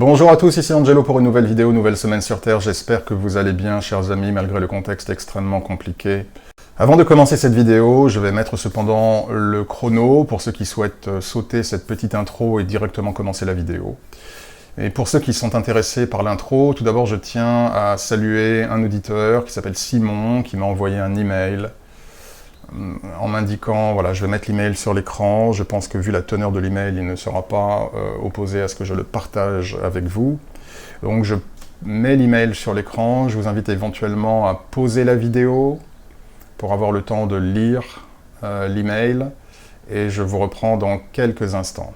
Bonjour à tous, ici Angelo pour une nouvelle vidéo, nouvelle semaine sur Terre. J'espère que vous allez bien, chers amis, malgré le contexte extrêmement compliqué. Avant de commencer cette vidéo, je vais mettre cependant le chrono pour ceux qui souhaitent sauter cette petite intro et directement commencer la vidéo. Et pour ceux qui sont intéressés par l'intro, tout d'abord je tiens à saluer un auditeur qui s'appelle Simon, qui m'a envoyé un email en m'indiquant, voilà, je vais mettre l'email sur l'écran. Je pense que vu la teneur de l'email, il ne sera pas opposé à ce que je le partage avec vous. Donc je mets l'email sur l'écran, je vous invite éventuellement à pauser la vidéo pour avoir le temps de lire l'email, et je vous reprends dans quelques instants.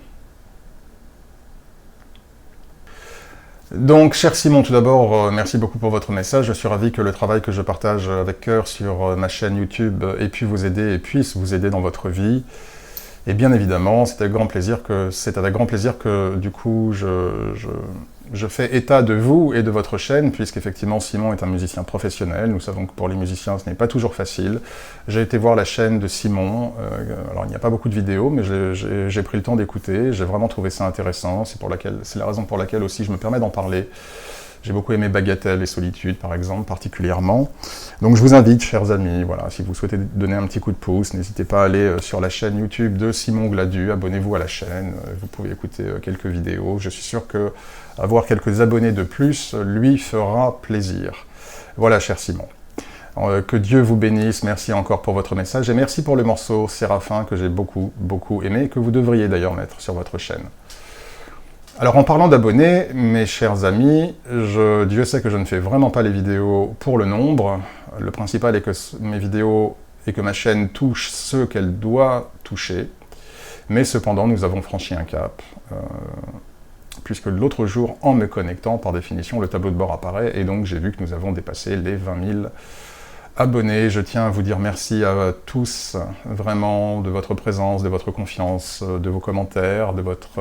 Donc, cher Simon, tout d'abord, merci beaucoup pour votre message. Je suis ravi que le travail que je partage avec cœur sur ma chaîne YouTube ait pu vous aider et puisse vous aider dans votre vie. Et bien évidemment, c'est avec grand plaisir que du coup, je fais état de vous et de votre chaîne, puisqu'effectivement, Simon est un musicien professionnel. Nous savons que pour les musiciens, ce n'est pas toujours facile. J'ai été voir la chaîne de Simon. Alors, il n'y a pas beaucoup de vidéos, mais j'ai pris le temps d'écouter. J'ai vraiment trouvé ça intéressant. C'est la raison pour laquelle aussi je me permets d'en parler. J'ai beaucoup aimé Bagatelle et Solitude, par exemple, particulièrement. Donc je vous invite, chers amis, voilà, si vous souhaitez donner un petit coup de pouce, n'hésitez pas à aller sur la chaîne YouTube de Simon Gladu, abonnez-vous à la chaîne, vous pouvez écouter quelques vidéos. Je suis sûr que avoir quelques abonnés de plus lui fera plaisir. Voilà, cher Simon. Que Dieu vous bénisse, merci encore pour votre message, et merci pour le morceau Séraphin que j'ai beaucoup aimé, et que vous devriez d'ailleurs mettre sur votre chaîne. Alors en parlant d'abonnés, mes chers amis, Dieu sait que je ne fais vraiment pas les vidéos pour le nombre. Le principal est que mes vidéos et que ma chaîne touche ceux qu'elle doit toucher. Mais cependant, nous avons franchi un cap. Puisque l'autre jour, en me connectant, par définition, le tableau de bord apparaît. Et donc j'ai vu que nous avons dépassé les 20 000 abonnés. Je tiens à vous dire merci à tous, vraiment, de votre présence, de votre confiance, de vos commentaires, de votre...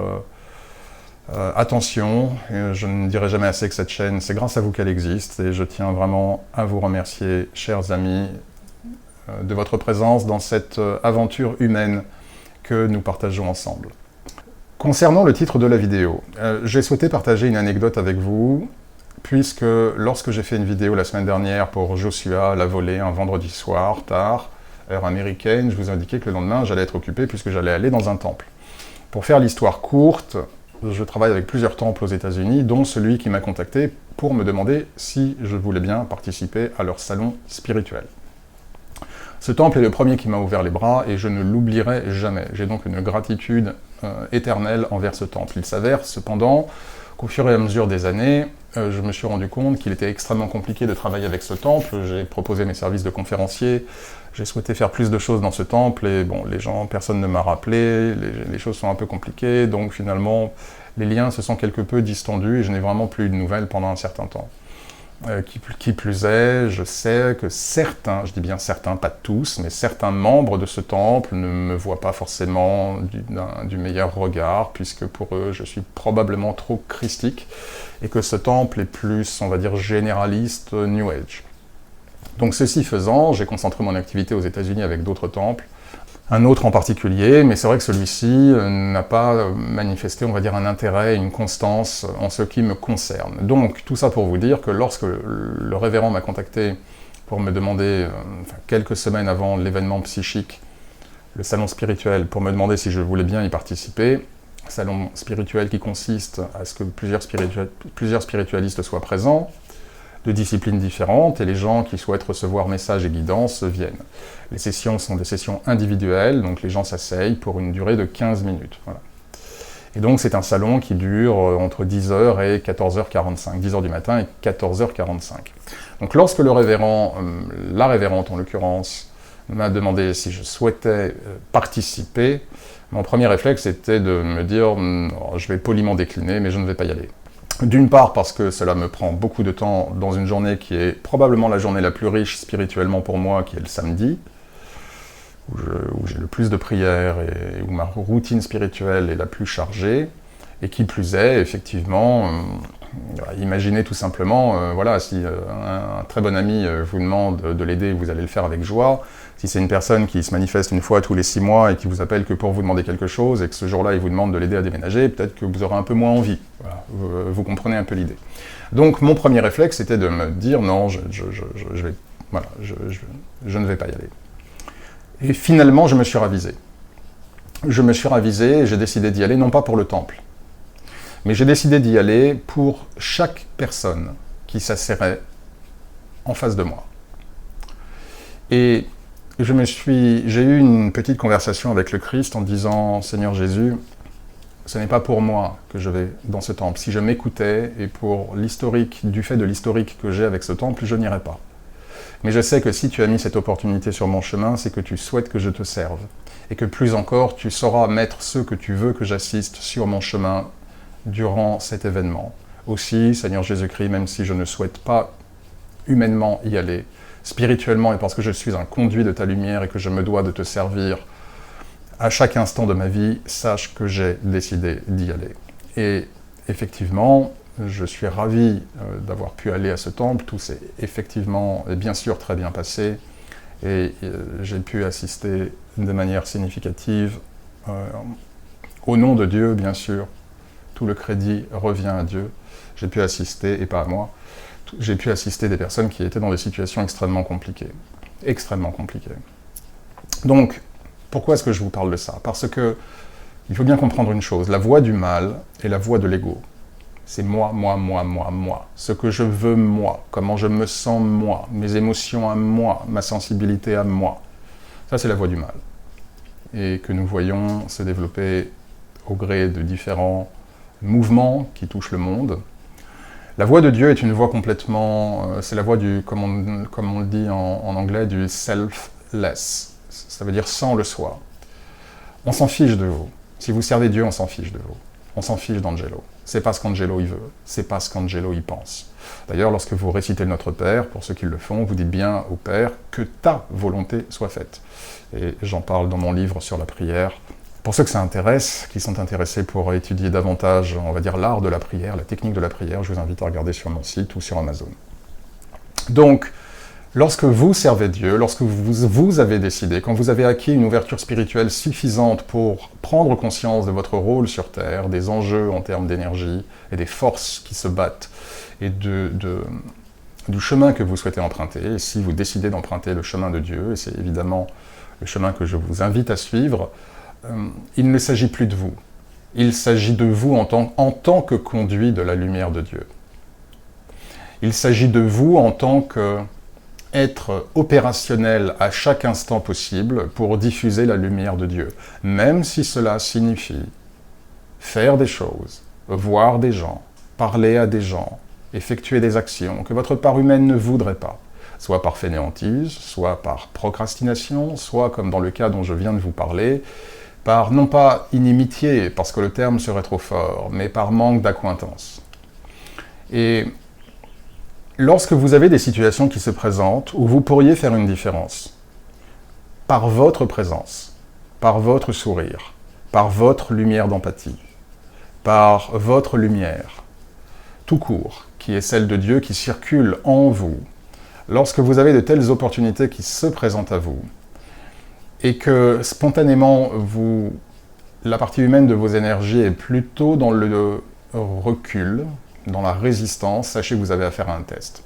attention, je ne dirai jamais assez que cette chaîne, c'est grâce à vous qu'elle existe, et je tiens vraiment à vous remercier, chers amis, de votre présence dans cette aventure humaine que nous partageons ensemble. Concernant le titre de la vidéo, j'ai souhaité partager une anecdote avec vous, puisque lorsque j'ai fait une vidéo la semaine dernière pour Joshua, la volée, un vendredi soir, tard, heure américaine, je vous indiquais que le lendemain, j'allais être occupé puisque j'allais aller dans un temple. Pour faire l'histoire courte, je travaille avec plusieurs temples aux États-Unis, dont celui qui m'a contacté pour me demander si je voulais bien participer à leur salon spirituel. Ce temple est le premier qui m'a ouvert les bras et je ne l'oublierai jamais. J'ai donc une gratitude éternelle envers ce temple. Il s'avère cependant qu'au fur et à mesure des années, je me suis rendu compte qu'il était extrêmement compliqué de travailler avec ce temple. J'ai proposé mes services de conférencier, j'ai souhaité faire plus de choses dans ce temple, et bon, personne ne m'a rappelé, les choses sont un peu compliquées, donc finalement, les liens se sont quelque peu distendus, et je n'ai vraiment plus eu de nouvelles pendant un certain temps. Qui plus est, je sais que certains, je dis bien certains, pas tous, mais certains membres de ce temple ne me voient pas forcément du meilleur regard, puisque pour eux, je suis probablement trop christique, et que ce temple est plus, on va dire, généraliste, New Age. Donc ceci faisant, j'ai concentré mon activité aux États-Unis avec d'autres temples, un autre en particulier, mais c'est vrai que celui-ci n'a pas manifesté, on va dire, un intérêt, une constance en ce qui me concerne. Donc tout ça pour vous dire que lorsque le révérend m'a contacté pour me demander, quelques semaines avant l'événement psychique, le salon spirituel, pour me demander si je voulais bien y participer, salon spirituel qui consiste à ce que plusieurs spiritualistes soient présents, de disciplines différentes, et les gens qui souhaitent recevoir messages et guidances viennent. Les sessions sont des sessions individuelles, donc les gens s'asseyent pour une durée de 15 minutes. Voilà. Et donc c'est un salon qui dure entre 10h et 14h45, 10h du matin et 14h45. Donc lorsque le révérend, la révérende en l'occurrence, m'a demandé si je souhaitais participer, mon premier réflexe était de me dire je vais poliment décliner, mais je ne vais pas y aller. D'une part parce que cela me prend beaucoup de temps dans une journée qui est probablement la journée la plus riche spirituellement pour moi, qui est le samedi, où j'ai le plus de prières et où ma routine spirituelle est la plus chargée, et qui plus est, effectivement, Imaginez tout simplement, voilà, si un très bon ami vous demande de l'aider, vous allez le faire avec joie. Si c'est une personne qui se manifeste une fois tous les 6 mois et qui vous appelle que pour vous demander quelque chose et que ce jour-là il vous demande de l'aider à déménager, peut-être que vous aurez un peu moins envie. Voilà, vous comprenez un peu l'idée. Donc mon premier réflexe c'était de me dire non, je ne vais pas y aller. Et finalement je me suis ravisé. Je me suis ravisé et j'ai décidé d'y aller non pas pour le temple, mais j'ai décidé d'y aller pour chaque personne qui s'asserrait en face de moi. Et j'ai eu une petite conversation avec le Christ en disant « Seigneur Jésus, ce n'est pas pour moi que je vais dans ce temple. Si je m'écoutais, et pour l'historique, du fait de l'historique que j'ai avec ce temple, je n'irai pas. Mais je sais que si tu as mis cette opportunité sur mon chemin, c'est que tu souhaites que je te serve. Et que plus encore, tu sauras mettre ceux que tu veux que j'assiste sur mon chemin durant cet événement. Aussi, Seigneur Jésus-Christ, même si je ne souhaite pas humainement y aller, spirituellement et parce que je suis un conduit de ta lumière et que je me dois de te servir à chaque instant de ma vie, sache que j'ai décidé d'y aller. Et effectivement, je suis ravi d'avoir pu aller à ce temple, tout s'est effectivement et bien sûr très bien passé, et j'ai pu assister de manière significative, au nom de Dieu bien sûr, tout le crédit revient à Dieu, j'ai pu assister, et pas à moi, j'ai pu assister des personnes qui étaient dans des situations extrêmement compliquées. Extrêmement compliquées. Donc, pourquoi est-ce que je vous parle de ça? Parce que, il faut bien comprendre une chose, la voie du mal est la voie de l'ego. C'est moi, moi, moi, moi, moi. Ce que je veux, moi. Comment je me sens, moi. Mes émotions à moi. Ma sensibilité à moi. Ça, c'est la voie du mal. Et que nous voyons se développer au gré de différents mouvements qui touchent le monde. La voie de Dieu est une voie complètement... c'est la voie du, comme on le dit en anglais, du selfless. Ça veut dire sans le soi. On s'en fiche de vous. Si vous servez Dieu, on s'en fiche de vous. On s'en fiche d'Angelo. C'est pas ce qu'Angelo il veut. C'est pas ce qu'Angelo il pense. D'ailleurs, lorsque vous récitez le Notre Père, pour ceux qui le font, vous dites bien au Père que ta volonté soit faite. Et j'en parle dans mon livre sur la prière. Pour ceux que ça intéresse, qui sont intéressés pour étudier davantage, on va dire, l'art de la prière, la technique de la prière, je vous invite à regarder sur mon site ou sur Amazon. Donc, lorsque vous servez Dieu, lorsque vous avez décidé, quand vous avez acquis une ouverture spirituelle suffisante pour prendre conscience de votre rôle sur Terre, des enjeux en termes d'énergie et des forces qui se battent, et du chemin que vous souhaitez emprunter, et si vous décidez d'emprunter le chemin de Dieu, et c'est évidemment le chemin que je vous invite à suivre, il ne s'agit plus de vous. Il s'agit de vous en tant que conduit de la lumière de Dieu. Il s'agit de vous en tant qu'être opérationnel à chaque instant possible pour diffuser la lumière de Dieu. Même si cela signifie faire des choses, voir des gens, parler à des gens, effectuer des actions que votre part humaine ne voudrait pas. Soit par fainéantise, soit par procrastination, soit, comme dans le cas dont je viens de vous parler, par, non pas inimitié, parce que le terme serait trop fort, mais par manque d'accointance. Et lorsque vous avez des situations qui se présentent, où vous pourriez faire une différence, par votre présence, par votre sourire, par votre lumière d'empathie, par votre lumière, tout court, qui est celle de Dieu qui circule en vous, lorsque vous avez de telles opportunités qui se présentent à vous, et que spontanément, la partie humaine de vos énergies est plutôt dans le recul, dans la résistance, sachez que vous avez affaire à un test.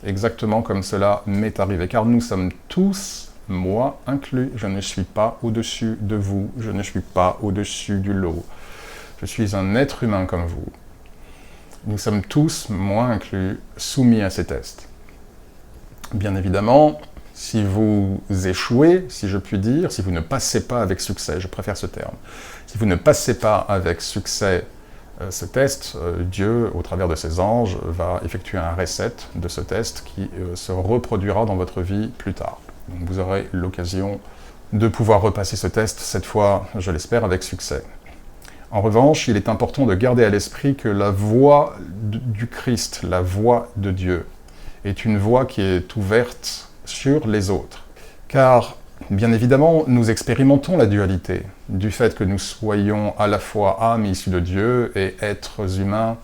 Exactement comme cela m'est arrivé, car nous sommes tous, moi inclus, je ne suis pas au-dessus de vous, je ne suis pas au-dessus du lot. Je suis un être humain comme vous. Nous sommes tous, moi inclus, soumis à ces tests. Bien évidemment, si vous échouez, si je puis dire, si vous ne passez pas avec succès, je préfère ce terme, si vous ne passez pas avec succès ce test, Dieu, au travers de ses anges, va effectuer un reset de ce test qui se reproduira dans votre vie plus tard. Donc vous aurez l'occasion de pouvoir repasser ce test, cette fois, je l'espère, avec succès. En revanche, il est important de garder à l'esprit que la voix du Christ, la voix de Dieu, est une voix qui est ouverte sur les autres. Car, bien évidemment, nous expérimentons la dualité du fait que nous soyons à la fois âmes issues de Dieu et êtres humains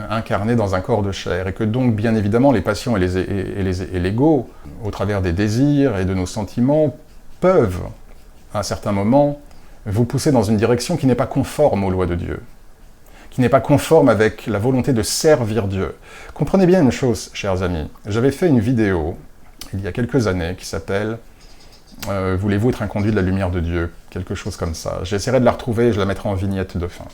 incarné dans un corps de chair, et que donc, bien évidemment, les passions et l'ego, au travers des désirs et de nos sentiments, peuvent, à un certain moment, vous pousser dans une direction qui n'est pas conforme aux lois de Dieu, qui n'est pas conforme avec la volonté de servir Dieu. Comprenez bien une chose, chers amis, j'avais fait une vidéo, il y a quelques années, qui s'appelle « Voulez-vous être un conduit de la lumière de Dieu ?» quelque chose comme ça. J'essaierai de la retrouver et je la mettrai en vignette de fin,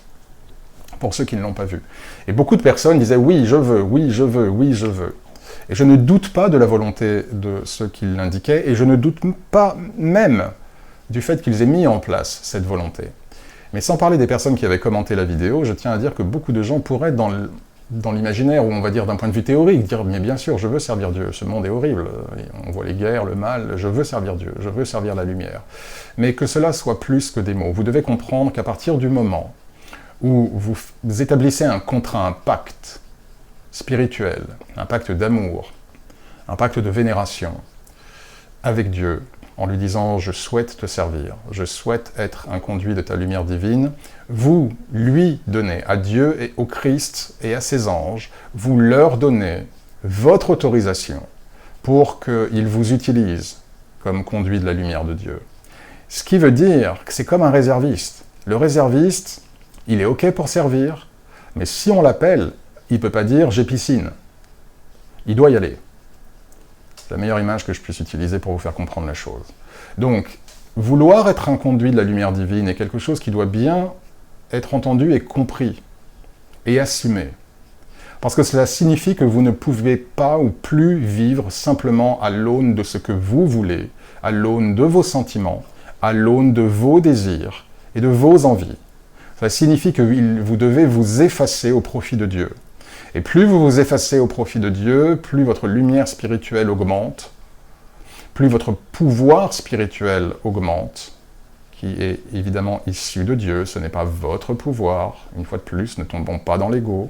pour ceux qui ne l'ont pas vue. Et beaucoup de personnes disaient « Oui, je veux, oui, je veux, oui, je veux ». Et je ne doute pas de la volonté de ceux qui l'indiquaient, et je ne doute pas même du fait qu'ils aient mis en place cette volonté. Mais sans parler des personnes qui avaient commenté la vidéo, je tiens à dire que beaucoup de gens pourraient être dans l'imaginaire, ou on va dire d'un point de vue théorique, dire « Mais bien sûr, je veux servir Dieu, ce monde est horrible, on voit les guerres, le mal, je veux servir Dieu, je veux servir la lumière. » Mais que cela soit plus que des mots. Vous devez comprendre qu'à partir du moment où vous établissez un contrat, un pacte spirituel, un pacte d'amour, un pacte de vénération avec Dieu, en lui disant « je souhaite te servir, je souhaite être un conduit de ta lumière divine », vous lui donnez à Dieu et au Christ et à ses anges, vous leur donnez votre autorisation pour qu'ils vous utilisent comme conduit de la lumière de Dieu. Ce qui veut dire que c'est comme un réserviste. Le réserviste, il est OK pour servir, mais si on l'appelle, il ne peut pas dire « j'ai piscine ». Il doit y aller. C'est la meilleure image que je puisse utiliser pour vous faire comprendre la chose. Donc, vouloir être un conduit de la lumière divine est quelque chose qui doit bien être entendu et compris, et assumé. Parce que cela signifie que vous ne pouvez pas ou plus vivre simplement à l'aune de ce que vous voulez, à l'aune de vos sentiments, à l'aune de vos désirs et de vos envies. Cela signifie que vous devez vous effacer au profit de Dieu. Et plus vous vous effacez au profit de Dieu, plus votre lumière spirituelle augmente, plus votre pouvoir spirituel augmente, qui est évidemment issu de Dieu, ce n'est pas votre pouvoir, une fois de plus, ne tombons pas dans l'ego,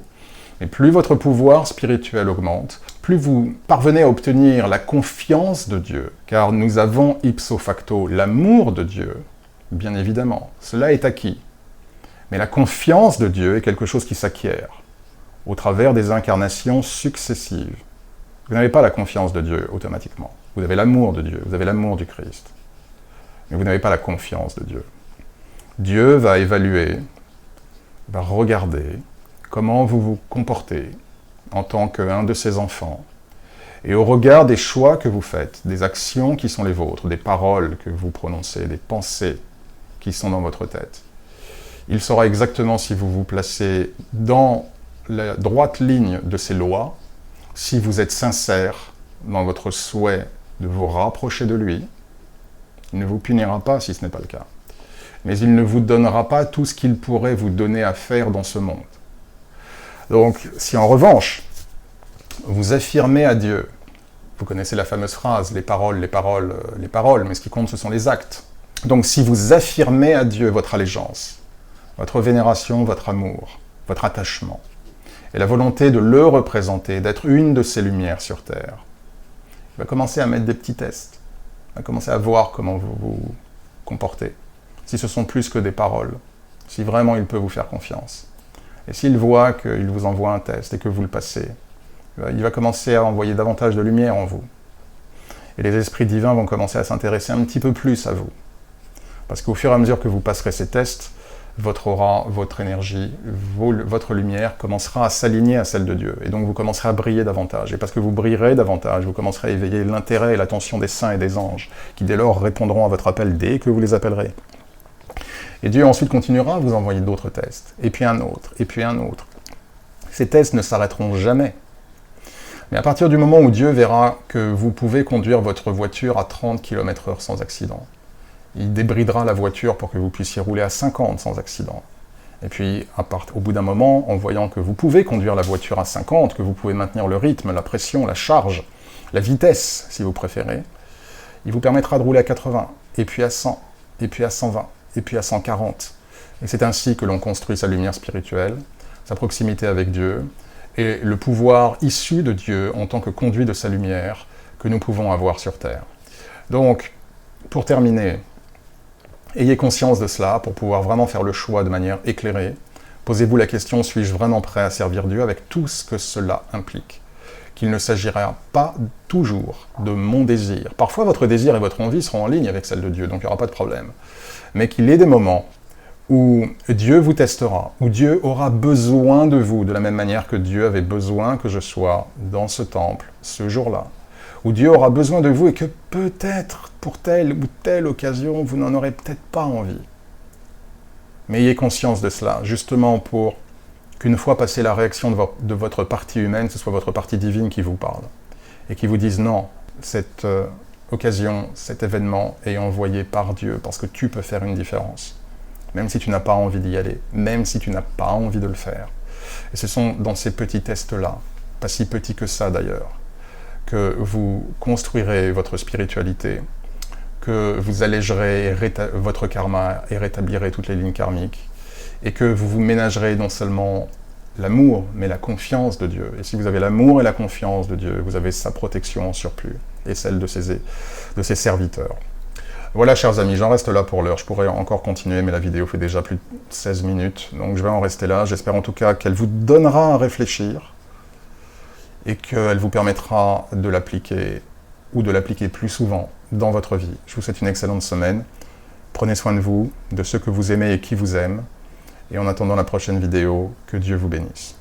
mais plus votre pouvoir spirituel augmente, plus vous parvenez à obtenir la confiance de Dieu, car nous avons ipso facto l'amour de Dieu, bien évidemment, cela est acquis. Mais la confiance de Dieu est quelque chose qui s'acquiert au travers des incarnations successives. Vous n'avez pas la confiance de Dieu automatiquement. Vous avez l'amour de Dieu, vous avez l'amour du Christ. Mais vous n'avez pas la confiance de Dieu. Dieu va évaluer, va regarder comment vous vous comportez en tant qu'un de ses enfants. Et au regard des choix que vous faites, des actions qui sont les vôtres, des paroles que vous prononcez, des pensées qui sont dans votre tête, il saura exactement si vous vous placez dans la droite ligne de ces lois, si vous êtes sincère dans votre souhait de vous rapprocher de lui. Il ne vous punira pas si ce n'est pas le cas. Mais il ne vous donnera pas tout ce qu'il pourrait vous donner à faire dans ce monde. Donc, si en revanche, vous affirmez à Dieu, vous connaissez la fameuse phrase, les paroles, mais ce qui compte, ce sont les actes. Donc, si vous affirmez à Dieu votre allégeance, votre vénération, votre amour, votre attachement, et la volonté de le représenter, d'être une de ses lumières sur Terre, il va commencer à mettre des petits tests. Il va commencer à voir comment vous vous comportez. Si ce sont plus que des paroles, si vraiment il peut vous faire confiance. Et s'il voit qu'il vous envoie un test et que vous le passez, il va commencer à envoyer davantage de lumière en vous. Et les esprits divins vont commencer à s'intéresser un petit peu plus à vous. Parce qu'au fur et à mesure que vous passerez ces tests, votre aura, votre énergie, votre lumière commencera à s'aligner à celle de Dieu. Et donc vous commencerez à briller davantage. Et parce que vous brillerez davantage, vous commencerez à éveiller l'intérêt et l'attention des saints et des anges, qui dès lors répondront à votre appel dès que vous les appellerez. Et Dieu ensuite continuera à vous envoyer d'autres tests, et puis un autre, et puis un autre. Ces tests ne s'arrêteront jamais. Mais à partir du moment où Dieu verra que vous pouvez conduire votre voiture à 30 km/h sans accident, il débridera la voiture pour que vous puissiez rouler à 50 sans accident. Et puis, au bout d'un moment, en voyant que vous pouvez conduire la voiture à 50, que vous pouvez maintenir le rythme, la pression, la charge, la vitesse, si vous préférez, il vous permettra de rouler à 80, et puis à 100, et puis à 120, et puis à 140. Et c'est ainsi que l'on construit sa lumière spirituelle, sa proximité avec Dieu, et le pouvoir issu de Dieu en tant que conduit de sa lumière que nous pouvons avoir sur Terre. Donc, pour terminer, ayez conscience de cela pour pouvoir vraiment faire le choix de manière éclairée, Posez-vous la question, suis-je vraiment prêt à servir Dieu avec tout ce que cela implique? Qu'il ne s'agira pas toujours de mon désir. Parfois, votre désir et votre envie seront en ligne avec celle de Dieu, donc il n'y aura pas de problème. Mais qu'il y ait des moments où Dieu vous testera, où Dieu aura besoin de vous, de la même manière que Dieu avait besoin que je sois dans ce temple, ce jour-là, où Dieu aura besoin de vous et que peut-être, pour telle ou telle occasion, vous n'en aurez peut-être pas envie. Mais ayez conscience de cela, justement pour qu'une fois passée la réaction de votre partie humaine, ce soit votre partie divine qui vous parle, et qui vous dise non, cette occasion, cet événement est envoyé par Dieu, parce que tu peux faire une différence. Même si tu n'as pas envie d'y aller, même si tu n'as pas envie de le faire. Et ce sont dans ces petits tests-là, pas si petits que ça d'ailleurs, que vous construirez votre spiritualité, que vous allégerez votre karma et rétablirez toutes les lignes karmiques, et que vous vous ménagerez non seulement l'amour, mais la confiance de Dieu. Et si vous avez l'amour et la confiance de Dieu, vous avez sa protection en surplus, et celle de ses serviteurs. Voilà, chers amis, j'en reste là pour l'heure. Je pourrais encore continuer, mais la vidéo fait déjà plus de 16 minutes, donc je vais en rester là. J'espère en tout cas qu'elle vous donnera à réfléchir et qu'elle vous permettra de l'appliquer ou de l'appliquer plus souvent dans votre vie. Je vous souhaite une excellente semaine. Prenez soin de vous, de ceux que vous aimez et qui vous aiment. Et en attendant la prochaine vidéo, que Dieu vous bénisse.